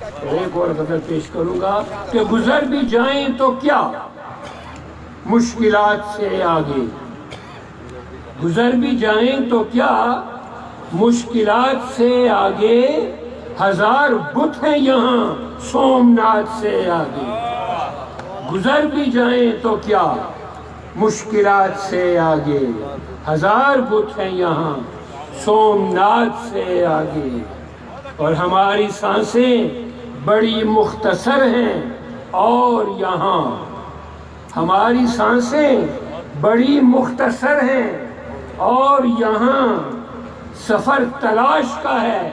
ایک اور غزل پیش کروں گا کہ گزر بھی جائیں تو کیا مشکلات سے آگے، گزر بھی جائیں تو کیا مشکلات سے آگے، ہزار بت ہیں یہاں سومناتھ سے آگے، گزر بھی جائیں تو کیا مشکلات سے آگے، ہزار بت ہیں یہاں سومناتھ سے آگے، اور ہماری سانسیں بڑی مختصر ہیں اور یہاں، ہماری سانسیں بڑی مختصر ہیں اور یہاں سفر تلاش کا ہے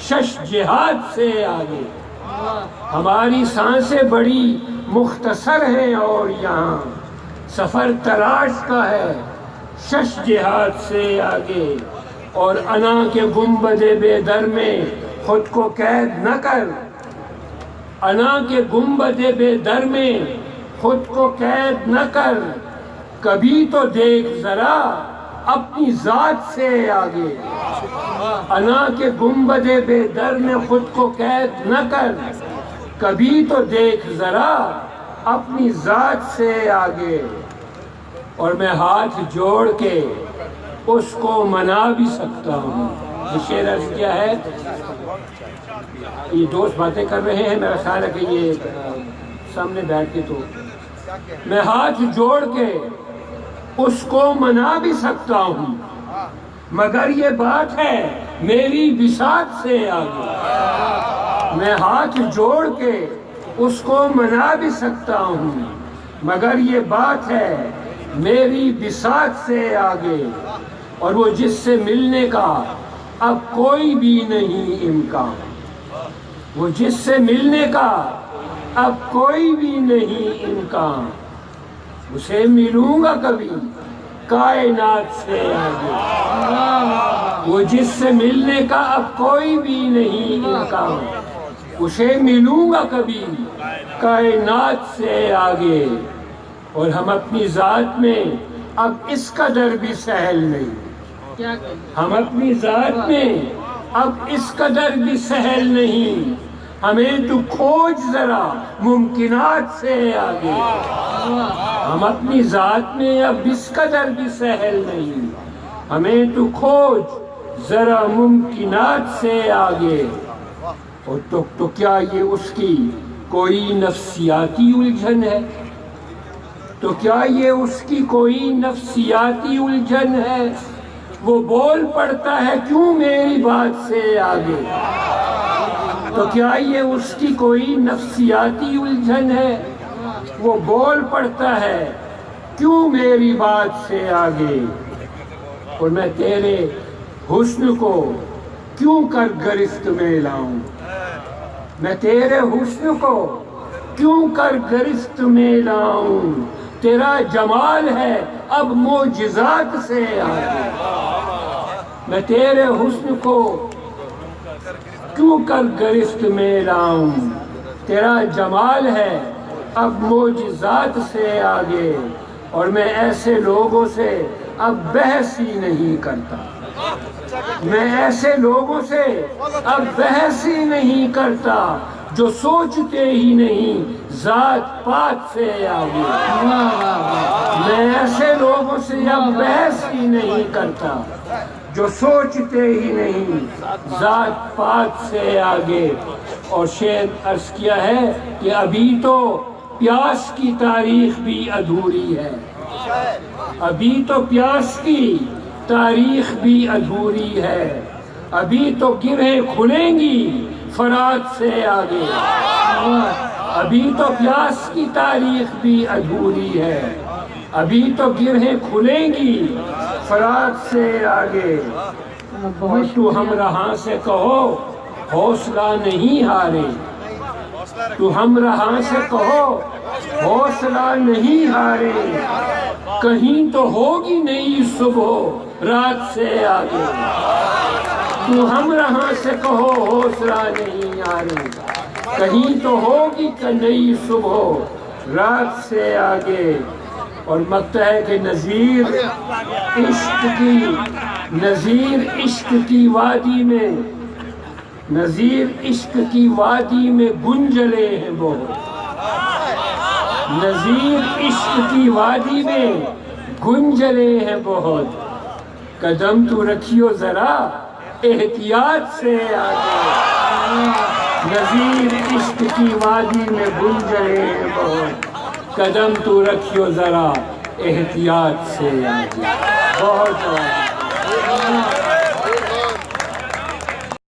شش جہاد سے آگے، ہماری سانسیں بڑی مختصر ہیں اور یہاں سفر تلاش کا ہے شش جہاد سے آگے، اور انا کے گنبد بے در میں خود کو قید نہ کر، انا کے گنبد بے در میں خود کو قید نہ کر، کبھی تو دیکھ ذرا اپنی ذات سے آگے، انا کے گنبد بے در میں خود کو قید نہ کر، کبھی تو دیکھ ذرا اپنی ذات سے آگے، اور میں ہاتھ جوڑ کے اس کو منا بھی سکتا ہوں۔ یہ شعر عرض کیا ہے، یہ دوست باتیں کر رہے ہیں، میرا خیال ہے کہ یہ سامنے بیٹھ کے تو میں ہاتھ جوڑ کے اس کو منا بھی سکتا ہوں، مگر یہ بات ہے میری بساط سے آگے، میں ہاتھ جوڑ کے اس کو منا بھی سکتا ہوں، مگر یہ بات ہے میری بساط سے آگے، اور وہ جس سے ملنے کا اب کوئی بھی نہیں امکان، وہ جس سے ملنے کا اب کوئی بھی نہیں امکان، اسے ملوں گا کبھی کائنات سے آگے، وہ جس سے ملنے کا اب کوئی بھی نہیں امکان، اسے ملوں گا کبھی کائنات سے آگے، اور ہم اپنی ذات میں اب اس قدر بھی سہل نہیں، ہم اپنی ذات میں اب اس قدر بھی سہل نہیں، ہمیں تو کھوج ذرا ممکنات سے آگے، ہم اپنی ذات میں اب اس قدر بھی سہل نہیں، ہمیں تو کھوج ذرا ممکنات سے آگے، اور تو کیا یہ اس کی کوئی نفسیاتی الجھن ہے، تو کیا یہ اس کی کوئی نفسیاتی الجھن ہے، وہ بول پڑتا ہے کیوں میری بات سے آگے، تو کیا یہ اس کی کوئی نفسیاتی الجھن ہے، وہ بول پڑتا ہے کیوں میری بات سے آگے، اور میں تیرے حسن کو کیوں کر گرفت میں لاؤں، میں تیرے حسن کو کیوں کر گرفت میں لاؤں، تیرا جمال ہے اب معجزات سے آگے، میں تیرے حسن کو کیوں کر گرفت میں لاؤں، تیرا جمال ہے اب معجزات سے آگے، اور میں ایسے لوگوں سے اب بحث ہی نہیں کرتا، میں ایسے لوگوں سے اب بحث ہی نہیں کرتا جو سوچتے ہی نہیں ذات پات سے آگے، میں ایسے لوگوں سے اب بحث ہی نہیں کرتا جو سوچتے ہی نہیں ذات پات سے آگے، اور شعر عرض کیا ہے کہ ابھی تو پیاس کی تاریخ بھی ادھوری ہے، ابھی تو پیاس کی تاریخ بھی ادھوری ہے، ابھی تو گرہیں کھلیں گی فرات سے آگے، ابھی تو پیاس کی تاریخ بھی ادھوری ہے، ابھی تو گرہیں کھلیں گی فرات سے آگے، اور تو ہمراہاں سے کہو حوصلہ نہیں ہارے، تو ہمراہاں سے کہو حوصلہ نہیں ہارے، کہیں تو ہوگی نئی صبح رات سے آگے، تو ہمراہاں سے کہو حوصلہ نہیں ہارے، کہیں تو ہوگی نئی صبح رات سے آگے، اور مکتا ہے کہ نظیر عشق کی وادی میں نظیر عشق کی وادی میں گنجلے ہیں بہت، نظیر عشق کی وادی میں گنجلے ہیں بہت، قدم تو رکھیو ذرا احتیاط سے آگے، نظیر عشق کی وادی میں گنجلے ہیں بہت، قدم تو رکھیو ذرا احتیاط سے آگے، بہت